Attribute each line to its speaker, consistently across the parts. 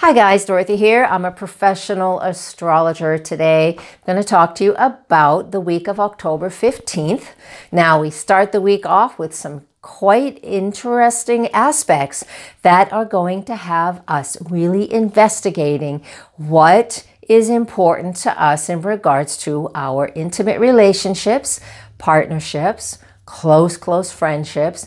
Speaker 1: Hi guys, Dorothy here. I'm a professional astrologer. Today I'm going to talk to you about the week of October 15th. Now we start the week off with some quite interesting aspects that are going to have us really investigating what is important to us in regards to our intimate relationships, partnerships, close friendships,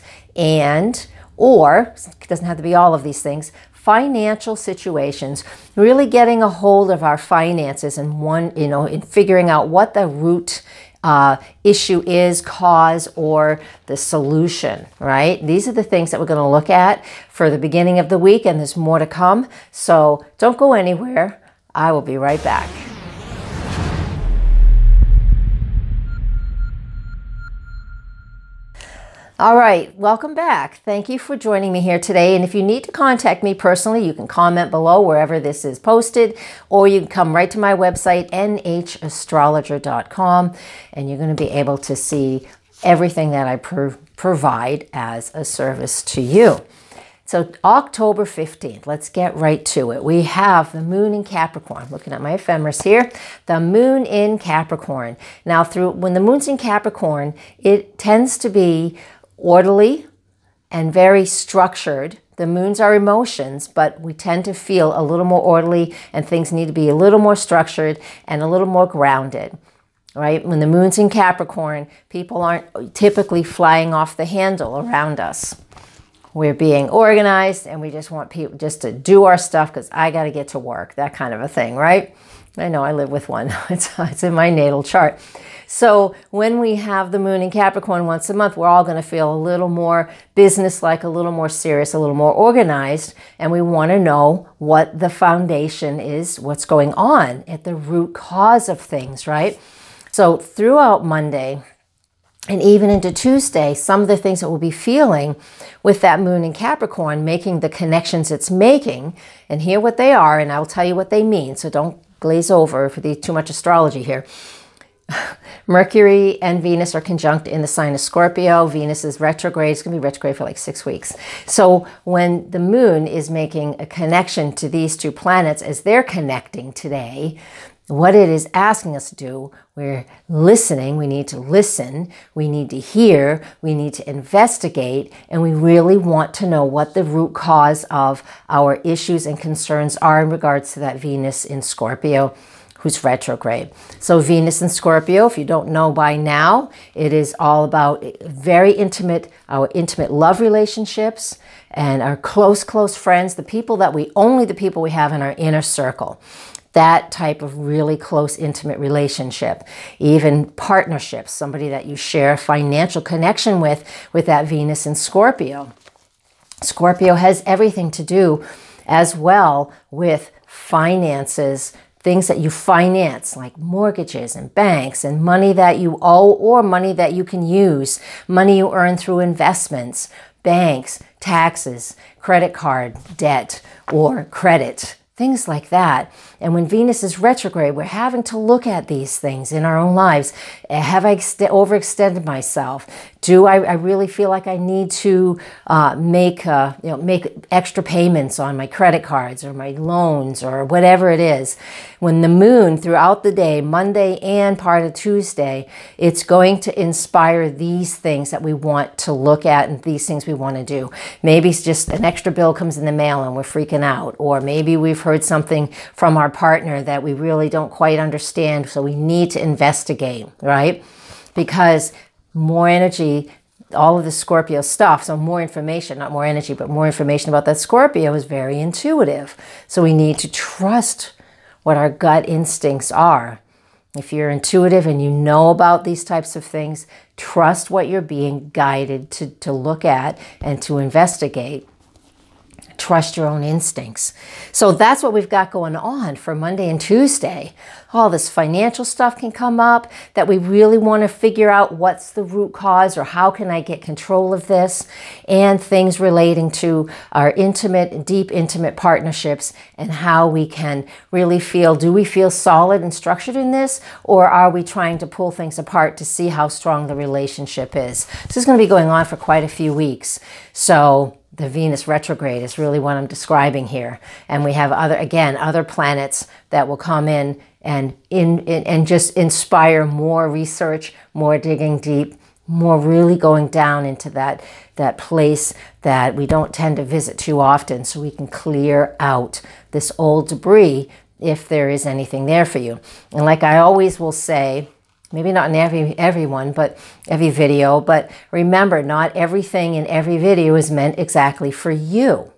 Speaker 1: or it doesn't have to be all of these things, financial situations, really getting a hold of our finances and in figuring out what the root issue is, cause, or the solution, right? These are the things that we're going to look at for the beginning of the week, and there's more to come. So don't go anywhere. I will be right back. All right, welcome back. Thank you for joining me here today. And if you need to contact me personally, you can comment below wherever this is posted, or you can come right to my website, nhastrologer.com, and you're going to be able to see everything that I provide as a service to you. So October 15th, let's get right to it. We have the moon in Capricorn. Looking at my ephemeris here, the moon in Capricorn. Now, when the moon's in Capricorn, it tends to be orderly and very structured. The moons are emotions, but we tend to feel a little more orderly, and things need to be a little more structured and a little more grounded, right? When the moon's in Capricorn, people aren't typically flying off the handle around us. We're being organized, and we just want people just to do our stuff because I got to get to work, that kind of a thing, right? I know I live with one. It's in my natal chart. So when we have the moon in Capricorn once a month, we're all going to feel a little more business-like, a little more serious, a little more organized, and we want to know what the foundation is, what's going on at the root cause of things, right? So throughout Monday and even into Tuesday, some of the things that we'll be feeling with that moon in Capricorn, making the connections it's making, and hear what they are, and I'll tell you what they mean, so don't glaze over for too much astrology here. Mercury and Venus are conjunct in the sign of Scorpio. Venus is retrograde. It's going to be retrograde for like 6 weeks. So when the moon is making a connection to these two planets as they're connecting today, what it is asking us to do, we're listening. We need to listen. We need to hear. We need to investigate. And we really want to know what the root cause of our issues and concerns are in regards to that Venus in Scorpio, who's retrograde. So Venus in Scorpio, if you don't know by now, it is all about very intimate, our intimate love relationships and our close friends, the people we have in our inner circle. That type of really close, intimate relationship. Even partnerships, somebody that you share a financial connection with that Venus in Scorpio. Scorpio has everything to do as well with finances, things that you finance, like mortgages and banks and money that you owe or money that you can use, money you earn through investments, banks, taxes, credit card debt or credit, things like that. And when Venus is retrograde, we're having to look at these things in our own lives. Have I overextended myself? Do I really feel like I need to make extra payments on my credit cards or my loans or whatever it is? When the moon throughout the day, Monday and part of Tuesday, it's going to inspire these things that we want to look at and these things we want to do. Maybe it's just an extra bill comes in the mail and we're freaking out. Or maybe we've heard something from our partner that we really don't quite understand, so we need to investigate, right? Because more energy, all of the Scorpio stuff, so more information, not more energy, but more information about that Scorpio is very intuitive. So we need to trust what our gut instincts are. If you're intuitive and you know about these types of things, trust what you're being guided to look at and to investigate. Trust your own instincts. So that's what we've got going on for Monday and Tuesday. All this financial stuff can come up that we really want to figure out what's the root cause or how can I get control of this, and things relating to our deep intimate partnerships and how we can really feel, do we feel solid and structured in this, or are we trying to pull things apart to see how strong the relationship is? This is going to be going on for quite a few weeks. So the Venus retrograde is really what I'm describing here. And we have other planets that will come in and just inspire more research, more digging deep, more really going down into that place that we don't tend to visit too often, so we can clear out this old debris if there is anything there for you. And like I always will say, maybe not in every video, but remember, not everything in every video is meant exactly for you.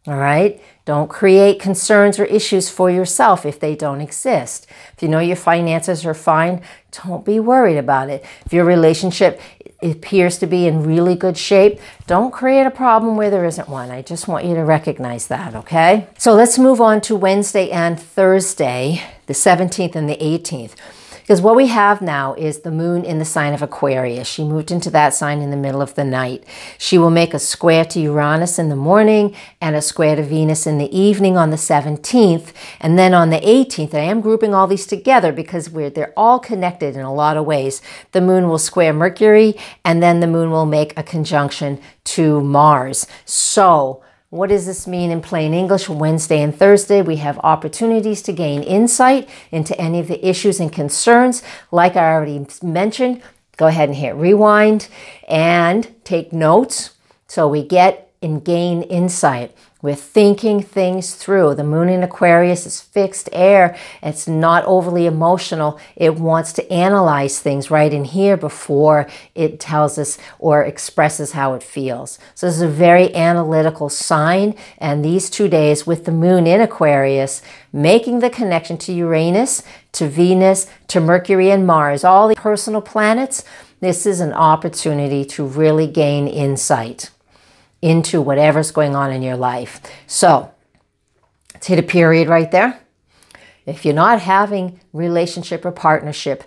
Speaker 1: All right? Don't create concerns or issues for yourself if they don't exist. If you know your finances are fine, don't be worried about it. If your relationship appears to be in really good shape, don't create a problem where there isn't one. I just want you to recognize that, okay? So let's move on to Wednesday and Thursday, the 17th and the 18th. Because what we have now is the moon in the sign of Aquarius. She moved into that sign in the middle of the night. She will make a square to Uranus in the morning and a square to Venus in the evening on the 17th. And then on the 18th, I am grouping all these together because they're all connected in a lot of ways. The moon will square Mercury, and then the moon will make a conjunction to Mars. So what does this mean in plain English? Wednesday and Thursday, we have opportunities to gain insight into any of the issues and concerns. Like I already mentioned, go ahead and hit rewind and take notes so we get and gain insight. We're thinking things through. The moon in Aquarius is fixed air. It's not overly emotional. It wants to analyze things right in here before it tells us or expresses how it feels. So this is a very analytical sign. And these 2 days with the moon in Aquarius, making the connection to Uranus, to Venus, to Mercury and Mars, all the personal planets, this is an opportunity to really gain insight into whatever's going on in your life. So let's hit a period right there. If you're not having relationship or partnership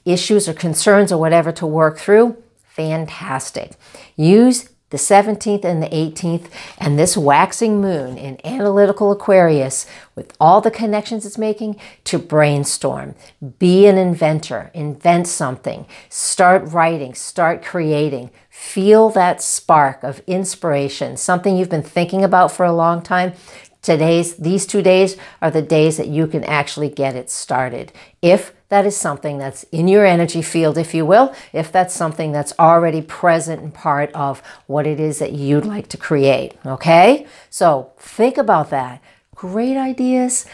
Speaker 1: issues or concerns or whatever to work through, fantastic. Use the 17th and the 18th and this waxing moon in analytical Aquarius with all the connections it's making to brainstorm. Be an inventor. Invent something. Start writing. Start creating. Feel that spark of inspiration, something you've been thinking about for a long time. These 2 days are the days that you can actually get it started. If that is something that's in your energy field, if you will, if that's something that's already present and part of what it is that you'd like to create, okay? So think about that. Great ideas.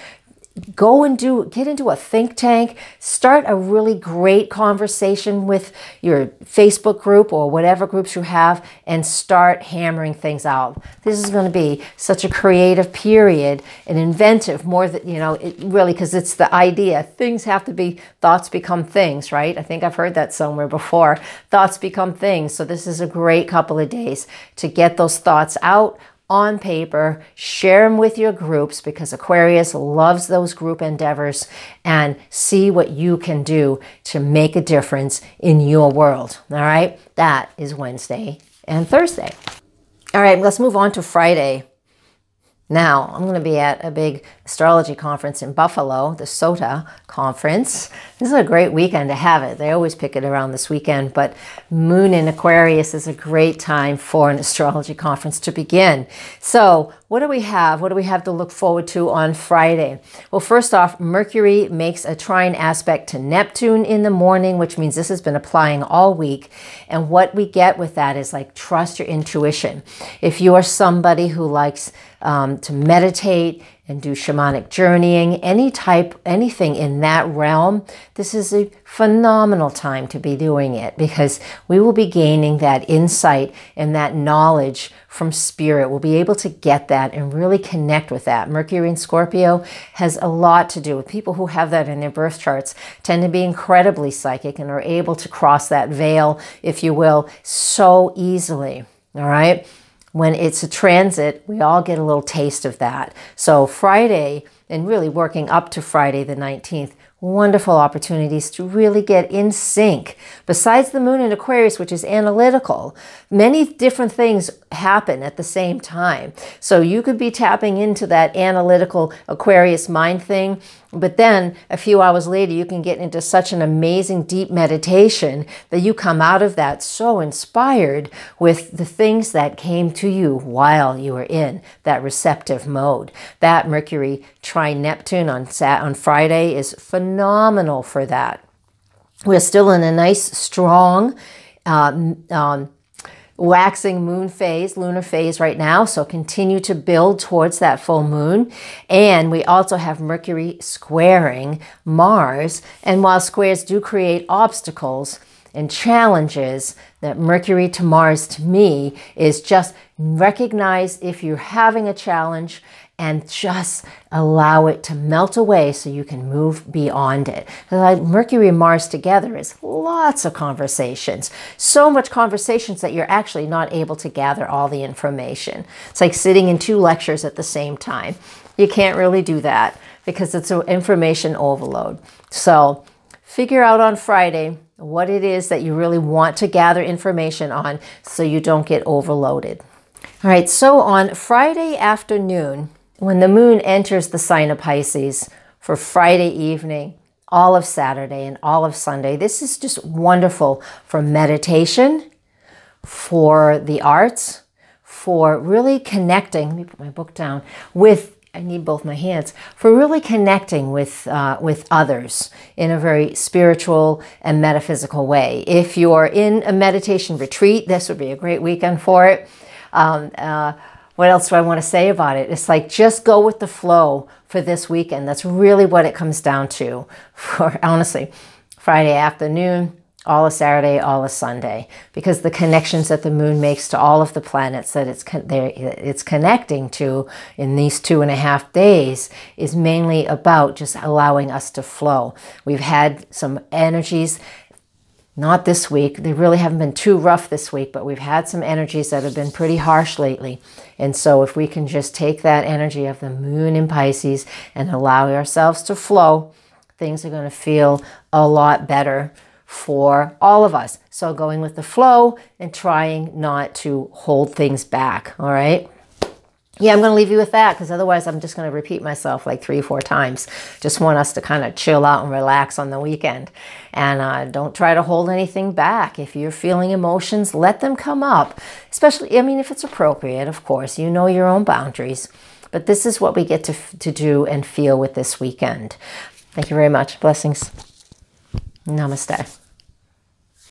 Speaker 1: Go and get into a think tank, start a really great conversation with your Facebook group or whatever groups you have, and start hammering things out. This is going to be such a creative period, an inventive, more than, really, because it's the idea. Thoughts become things, right? I think I've heard that somewhere before. Thoughts become things. So this is a great couple of days to get those thoughts out on paper, share them with your groups because Aquarius loves those group endeavors, and see what you can do to make a difference in your world. All right, that is Wednesday and Thursday. All right, let's move on to Friday. Now, I'm going to be at a big astrology conference in Buffalo, the SOTA conference. This is a great weekend to have it. They always pick it around this weekend, but Moon in Aquarius is a great time for an astrology conference to begin. So what do we have? What do we have to look forward to on Friday? Well, first off, Mercury makes a trine aspect to Neptune in the morning, which means this has been applying all week. And what we get with that is like, trust your intuition. If you are somebody who likes to meditate and do shamanic journeying, anything in that realm, this is a phenomenal time to be doing it, because we will be gaining that insight and that knowledge from spirit. We'll be able to get that and really connect with that. Mercury in Scorpio has a lot to do with people who have that in their birth charts, tend to be incredibly psychic and are able to cross that veil, if you will, so easily. All right. When it's a transit, we all get a little taste of that. So Friday, and really working up to Friday the 19th, wonderful opportunities to really get in sync. Besides the moon in Aquarius, which is analytical, many different things happen at the same time. So you could be tapping into that analytical Aquarius mind thing, but then a few hours later, you can get into such an amazing deep meditation that you come out of that so inspired with the things that came to you while you were in that receptive mode. That Mercury trine Neptune on Friday is phenomenal for that. We're still in a nice, strong, waxing moon phase, lunar phase right now. So continue to build towards that full moon. And we also have Mercury squaring Mars. And while squares do create obstacles and challenges, that Mercury to Mars to me is just recognize if you're having a challenge and just allow it to melt away so you can move beyond it. Like Mercury and Mars together is lots of conversations. So much conversations that you're actually not able to gather all the information. It's like sitting in 2 lectures at the same time. You can't really do that because it's an information overload. So figure out on Friday what it is that you really want to gather information on so you don't get overloaded. All right, so on Friday afternoon, when the moon enters the sign of Pisces for Friday evening, all of Saturday and all of Sunday, this is just wonderful for meditation, for the arts, for really connecting, let me put my book down, with, I need both my hands, for really connecting with others in a very spiritual and metaphysical way. If you're in a meditation retreat, this would be a great weekend for it. What else do I want to say about it? It's like just go with the flow for this weekend. That's really what it comes down to. For honestly, Friday afternoon, all of Saturday, all of Sunday, because the connections that the moon makes to all of the planets that it's connecting to in these 2.5 days is mainly about just allowing us to flow. We've had some energies. Not this week. They really haven't been too rough this week, but we've had some energies that have been pretty harsh lately. And so if we can just take that energy of the moon in Pisces and allow ourselves to flow, things are going to feel a lot better for all of us. So going with the flow and trying not to hold things back. All right. Yeah, I'm going to leave you with that because otherwise I'm just going to repeat myself like 3 or 4 times. Just want us to kind of chill out and relax on the weekend. And don't try to hold anything back. If you're feeling emotions, let them come up. Especially, I mean, if it's appropriate, of course. You know your own boundaries. But this is what we get to do and feel with this weekend. Thank you very much. Blessings. Namaste.